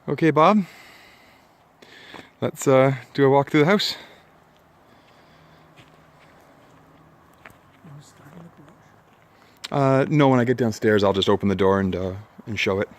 Okay, Bob, let's do a walk through the house. No, when I get downstairs, I'll just open the door and show it.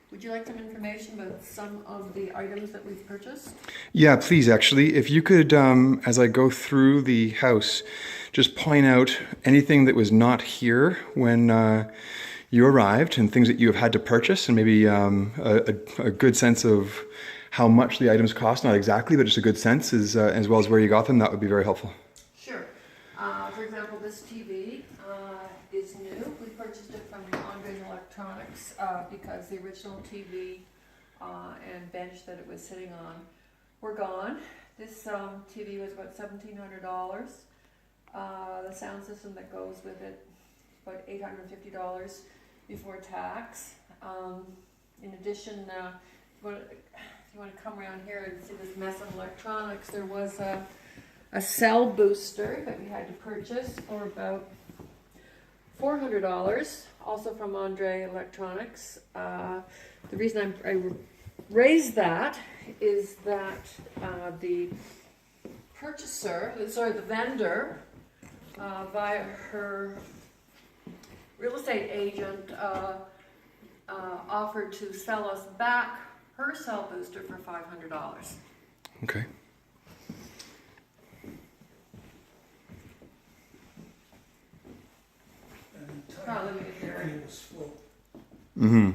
Would you like some information about some of the items that we've purchased? Yeah, please, actually, if you could, as I go through the house, just point out anything that was not here when you arrived and things that you have had to purchase, and maybe a good sense of how much the items cost, not exactly, but just a good sense as well as where you got them. That would be very helpful. Sure. For example, this TV is new. We purchased it from Andre's Electronics because the original TV and bench that it was sitting on were gone. This TV was about $1,700. The sound system that goes with it, about $850 before tax. In addition, if you want to come around here and see this mess of electronics, there was a cell booster that we had to purchase for about $400, also from Andre Electronics. The reason I raised that is that the the vendor, via her real estate agent, offered to sell us back her cell booster for $500. Okay. Oh, let me get there. Mm-hmm.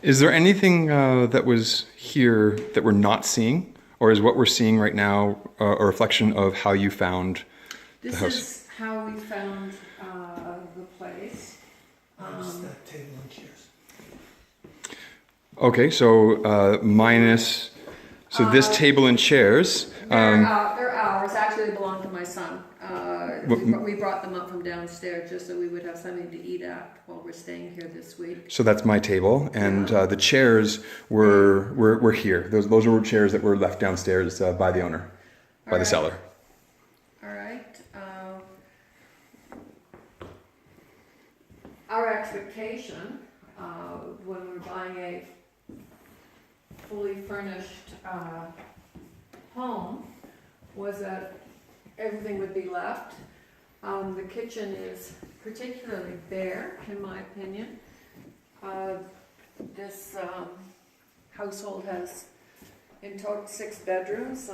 Is there anything that was here that we're not seeing? Or is what we're seeing right now a reflection of how you found the house? This is how we found the place. That table and chairs. Okay, so minus, so this table and chairs. They're ours. Actually, they belong to my son. We brought them up from downstairs just so we would have something to eat at while we're staying here this week. So that's my table, and the chairs were here. Those were chairs that were left downstairs by the owner, by the seller. All right. Our expectation when we're buying a fully furnished home was that everything would be left. The kitchen is particularly bare, in my opinion. This household has, in total, 6 bedrooms.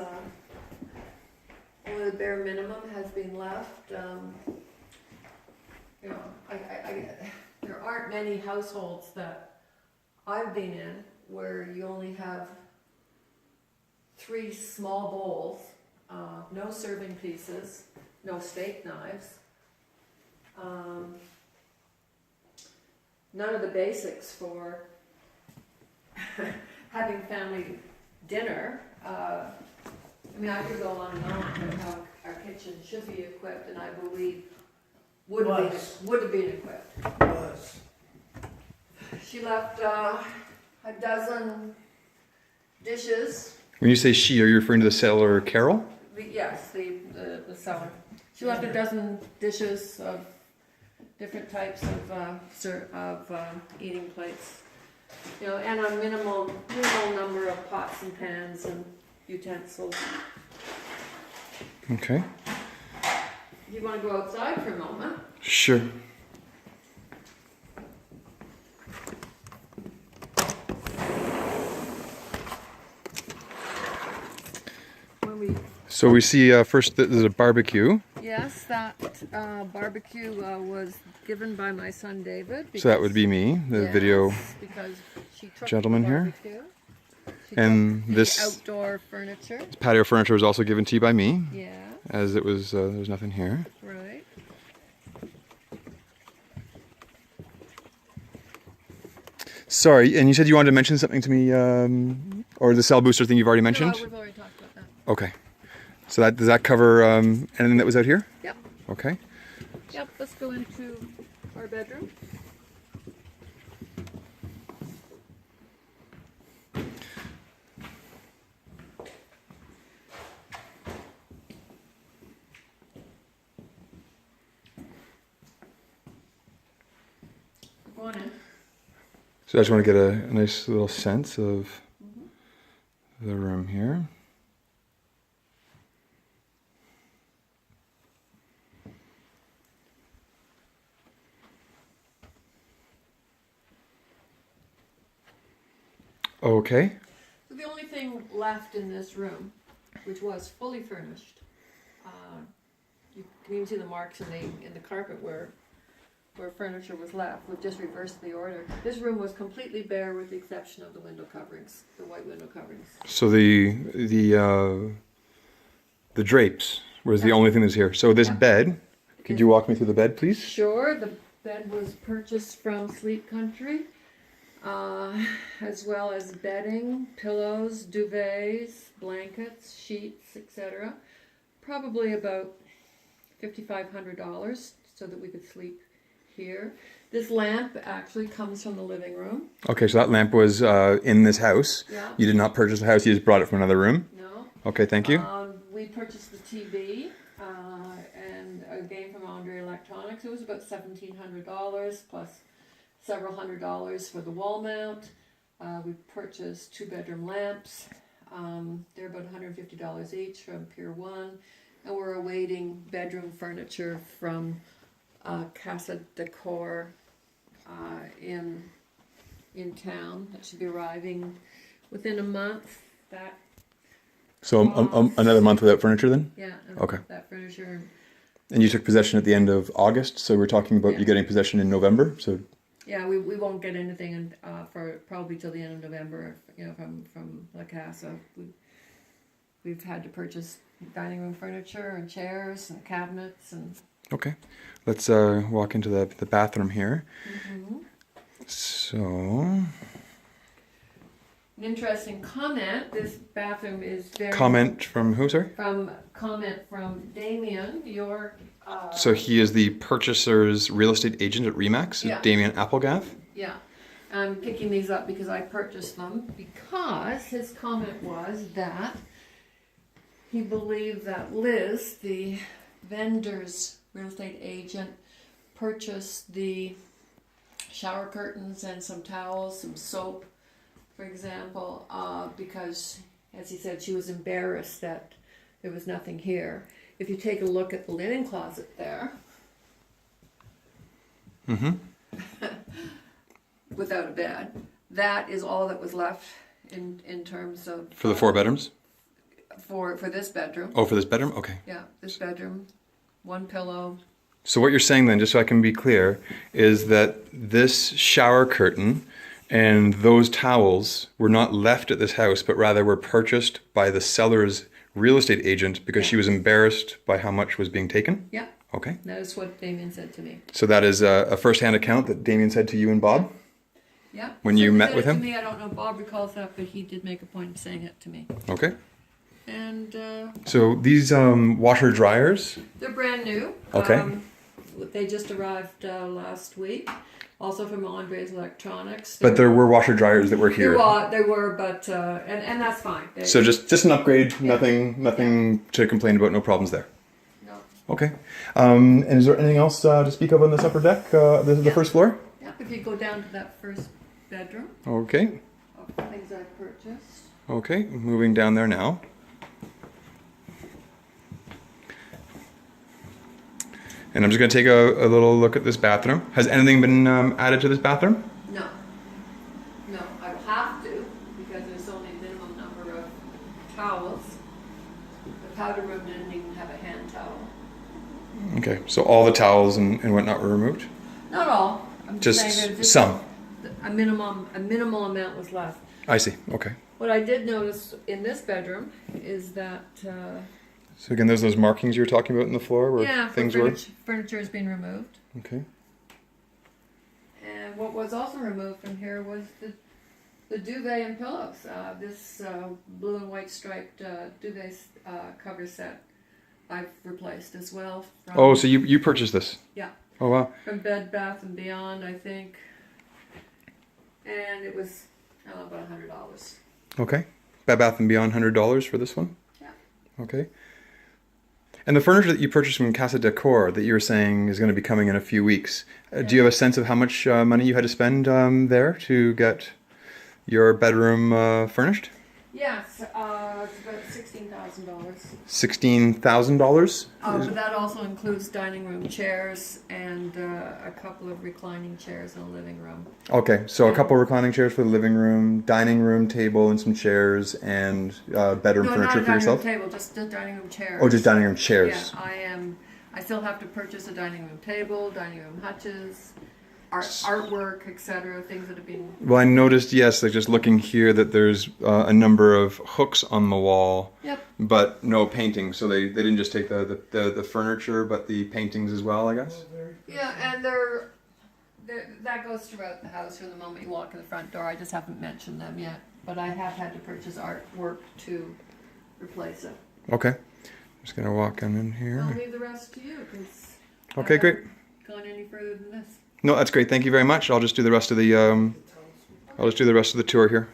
Only the bare minimum has been left. You know, there aren't many households that I've been in where you only have 3 small bowls, no serving pieces, no steak knives, none of the basics for having family dinner. I mean, I could go on and on about how our kitchen should be equipped, and I believe would have been equipped. Was. She left a dozen dishes. When you say she, are you referring to the seller, Carol? Yes, the seller. She left a dozen dishes of different types of eating plates. You know, and a minimal number of pots and pans and utensils. Okay. You want to go outside for a moment? Sure. When we So we see first that there's a barbecue. Yes, that barbecue was given by my son David. So that would be me, the Yes, video. because she took gentleman the here. barbecue. She And took the this- outdoor furniture. Patio furniture was also given to you by me, Yeah, as it was there was nothing here. right. Sorry, and you said you wanted to mention something to me, or the cell booster thing you've already No, mentioned? we've already talked about that. Okay. So that does that cover anything that was out here? Yep, Okay. yep. Let's go into our bedroom. Go on in. So I just want to get a nice little sense of the room here. Okay. So the only thing left in this room, which was fully furnished, you can even see the marks in the carpet where furniture was left. We've just reversed the order. This room was completely bare with the exception of the window coverings, the white window coverings. So the drapes was the Yeah. only thing that's here. So this Yeah. bed, could you walk me through the bed, please? Sure, the bed was purchased from Sleep Country, as well as bedding, pillows, duvets, blankets, sheets, etc. Probably about $5,500 so that we could sleep here. This lamp actually comes from the living room. Okay, so that lamp was in this house. Yeah. You did not purchase the house, you just brought it from another room? No. Okay, thank you. We purchased the TV and again from Andre Electronics. It was about $1,700 plus several $100s for the wall mount. We purchased 2-bedroom lamps. They're about $150 each from Pier 1. And we're awaiting bedroom furniture from Casa Decor in town. That should be arriving within a month. That So another month without furniture then? yeah. And Okay. That furniture. And you took possession at the end of August, so we're talking about Yeah. you getting possession in November. So Yeah, we won't get anything for probably till the end of November. You know, from La Casa. We've had to purchase dining room furniture and chairs and cabinets and. okay, let's walk into the bathroom here. Mm-hmm. So An interesting comment. This bathroom is very. comment from who, sir? Comment from Damien, your. So he is the purchaser's real estate agent at Remax, Yeah. Damien Applegath. Yeah, I'm picking these up because I purchased them because his comment was that he believed that Liz, the vendor's real estate agent, purchased the shower curtains and some towels, some soap, for example, because, as he said, she was embarrassed that there was nothing here. If you take a look at the linen closet there, without a bed, that is all that was left in terms of For the 4 bedrooms? for this bedroom. Oh, for this bedroom? Okay. Yeah, this bedroom, 1 pillow. So what you're saying then, just so I can be clear, is that this shower curtain and those towels were not left at this house, but rather were purchased by the seller's real estate agent because she was embarrassed by how much was being taken? Yeah, Okay. that is what Damien said to me. So that is a first-hand account that Damien said to you and Bob? Yeah. When So you he met said with it to him? me, I don't know if Bob recalls that, but he did make a point of saying it to me. Okay. And So these washer dryers, they're brand new. Okay. They just arrived last week, also from Andre's Electronics. but there were washer dryers that were here. They were, but and that's fine. So just an upgrade, nothing to complain about, no problems there. No. Okay. And is there anything else to speak of on this upper deck, the first floor? Yeah, if you go down to that first bedroom Okay. of things I purchased. Okay. Moving down there now. And I'm just going to take a little look at this bathroom. Has anything been added to this bathroom? No. No, I will have to because there's only a minimum number of towels. The powder room didn't even have a hand towel. Okay. So all the towels and whatnot were removed? Not all. I'm just saying Just there's some. a minimal amount was left. I see. Okay. What I did notice in this bedroom is that So again, there's those markings you were talking about in the floor where yeah, things furniture has been removed. were? Okay. And what was also removed from here was the duvet and pillows. This blue and white striped duvet cover set I've replaced as well. From, Oh, so you purchased this? Yeah. Oh, wow. From Bed Bath and Beyond, I think. And it was about $100. Okay. Bed Bath & Beyond, $100 for this one? Yeah. Okay. And the furniture that you purchased from Casa Decor that you were saying is going to be coming in a few weeks, do you have a sense of how much money you had to spend there to get your bedroom furnished? Yes, it's about $16,000. $16,000? But that also includes dining room chairs and a couple of reclining chairs in the living room. Okay, so a couple reclining chairs for the living room, dining room table and some chairs, and bedroom No, furniture not a for dining yourself? room table, just the dining room chairs. Oh, just dining room chairs. Yeah, I still have to purchase a dining room table, dining room hutches, artwork, etc. Things that have been. Well, I noticed, yes, like just looking here, that there's a number of hooks on the wall, Yep. but no painting. So they didn't just take the furniture, but the paintings as well, I guess? Yeah, and that goes throughout the house from the moment you walk in the front door. I just haven't mentioned them yet, but I have had to purchase artwork to replace it. Okay. Just going to walk in I'll here. leave the rest to you because. Okay, great. Gone any further than this? No, that's great. Thank you very much. I'll just do the rest of the tour here.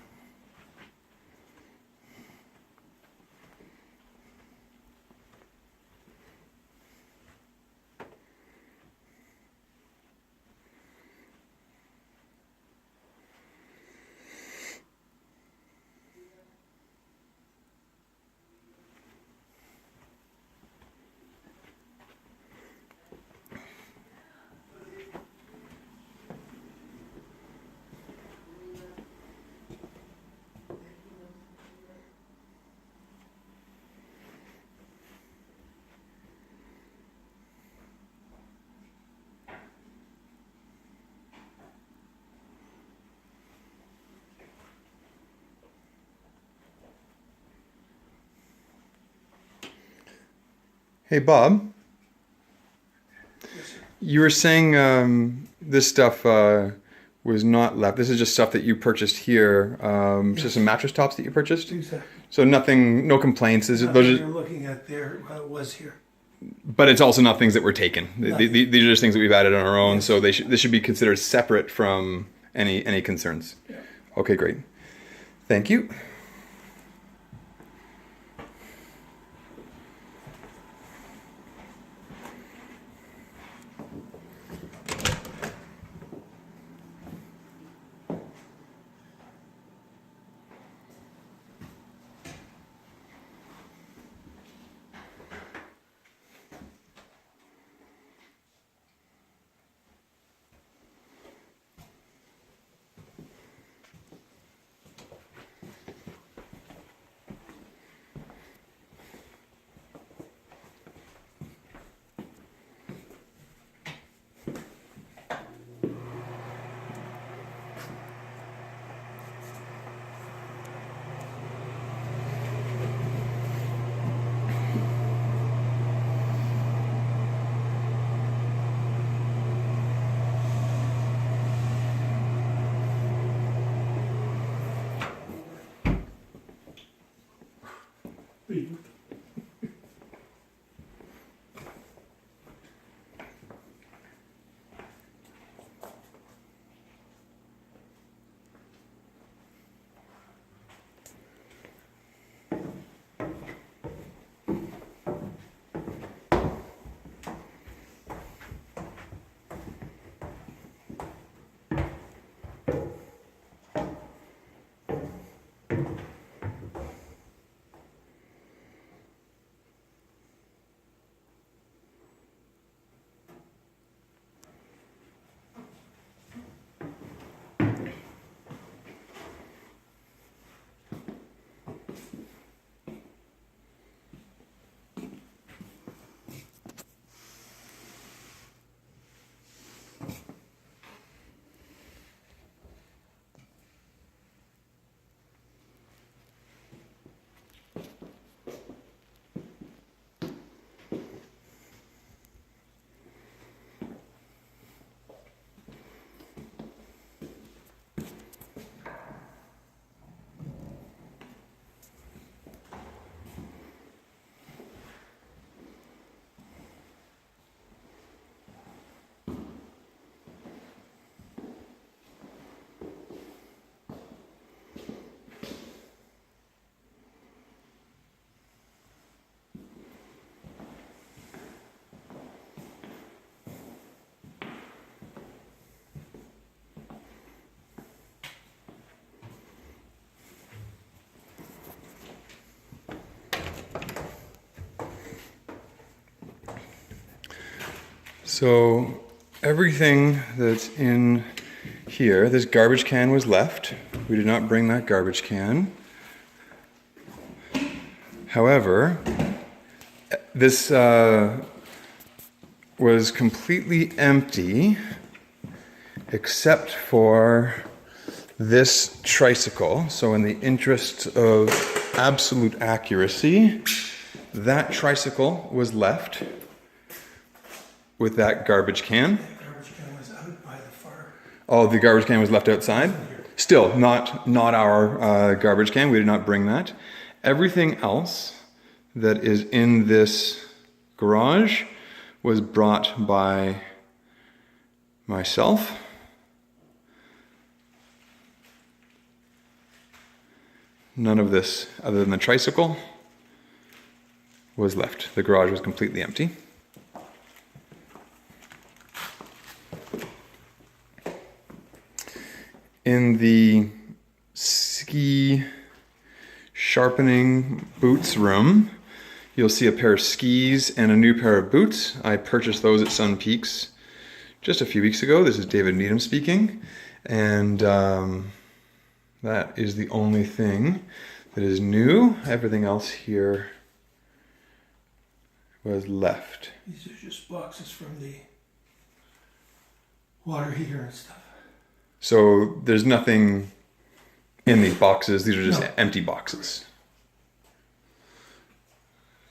Hey, Bob. You were saying this stuff was not left. This is just stuff that you purchased here. Just some mattress tops that you purchased. Exactly. So nothing, no complaints. Nothing you're looking at there was here. But it's also not things that were taken. Nothing. These are just things that we've added on our own. Yes. So this should be considered separate from any concerns. Yeah. Okay, great. Thank you. So everything that's in here, this garbage can was left. We did not bring that garbage can. However, this was completely empty except for this tricycle. So in the interest of absolute accuracy, that tricycle was left with that garbage can. The garbage can was out by the far. Oh, the garbage can was left outside? Still, not our garbage can. We did not bring that. Everything else that is in this garage was brought by myself. None of this, other than the tricycle, was left. The garage was completely empty. In the ski sharpening boots room, you'll see a pair of skis and a new pair of boots. I purchased those at Sun Peaks just a few weeks ago. This is David Needham speaking. And that is the only thing that is new. Everything else here was left. These are just boxes from the water heater and stuff. So there's nothing in these boxes. These are just No. empty boxes.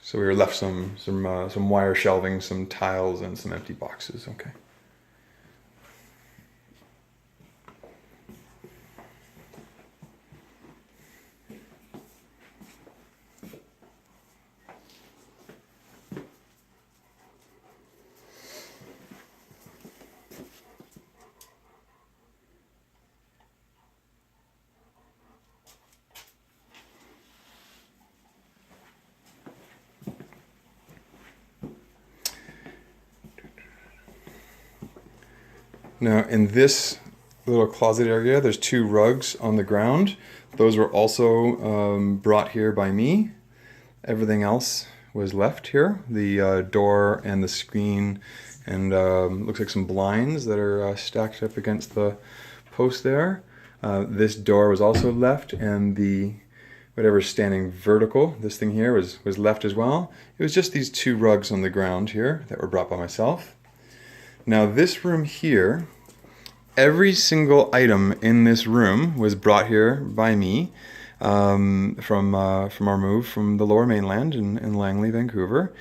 So we were left some wire shelving, some tiles, and some empty boxes. Okay. Now in this little closet area, there's 2 rugs on the ground. Those were also brought here by me. Everything else was left here. The door and the screen and looks like some blinds that are stacked up against the post there. This door was also left, and the whatever's standing vertical, this thing here was left as well. It was just these 2 rugs on the ground here that were brought by myself. Now this room here, every single item in this room was brought here by me from our move from the Lower Mainland in Langley, Vancouver.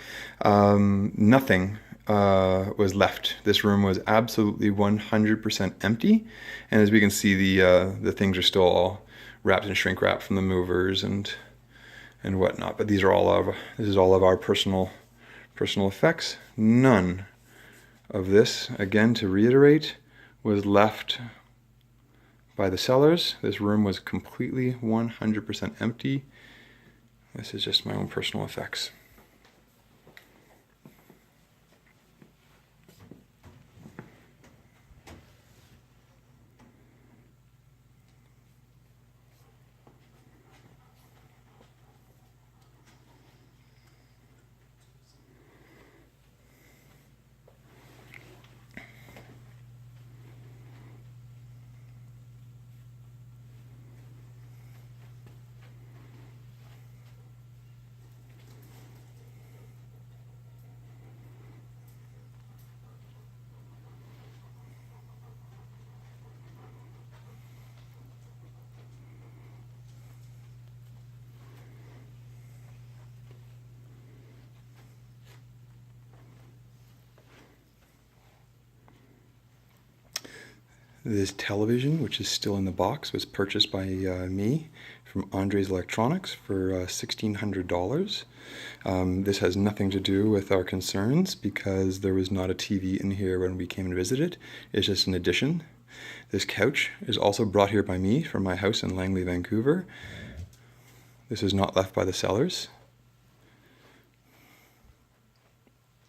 Nothing was left. This room was absolutely 100% empty, and as we can see, the things are still all wrapped in shrink wrap from the movers and whatnot. But these are this is all of our personal effects. None of this, again to reiterate, was left by the sellers. This room was completely 100% empty. This is just my own personal effects. This television, which is still in the box, was purchased by me from Andres Electronics for $1,600. This has nothing to do with our concerns because there was not a TV in here when we came and visited. It's just an addition. This couch is also brought here by me from my house in Langley, Vancouver. This is not left by the sellers.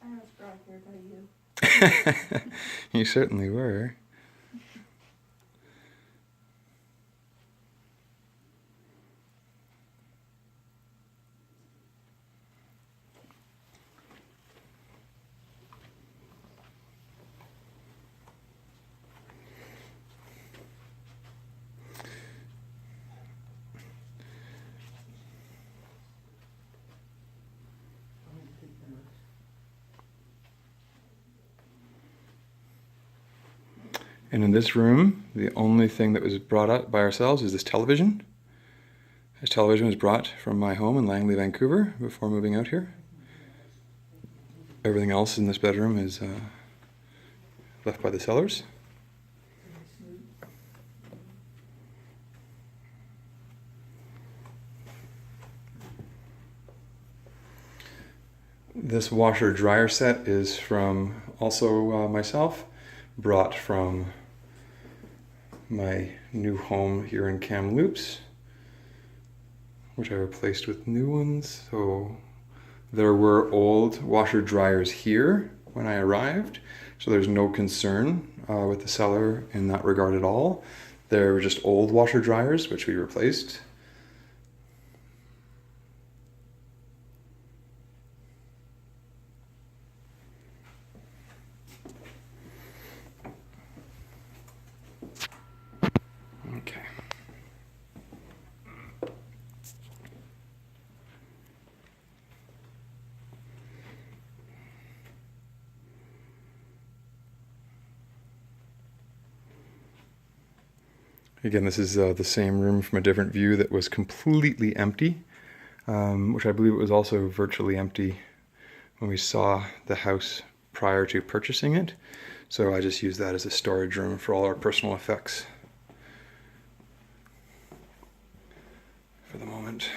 I was brought here by you. You certainly were. And in this room, the only thing that was brought up by ourselves is this television. This television was brought from my home in Langley, Vancouver before moving out here. Everything else in this bedroom is left by the sellers. This washer dryer set is from also myself, brought from my new home here in Kamloops, which I replaced with new ones. So there were old washer dryers here when I arrived, so there's no concern with the seller in that regard at all. They're just old washer dryers, which we replaced. Okay. Again, this is the same room from a different view that was completely empty, which I believe it was also virtually empty when we saw the house prior to purchasing it. So I just used that as a storage room for all our personal effects for the moment.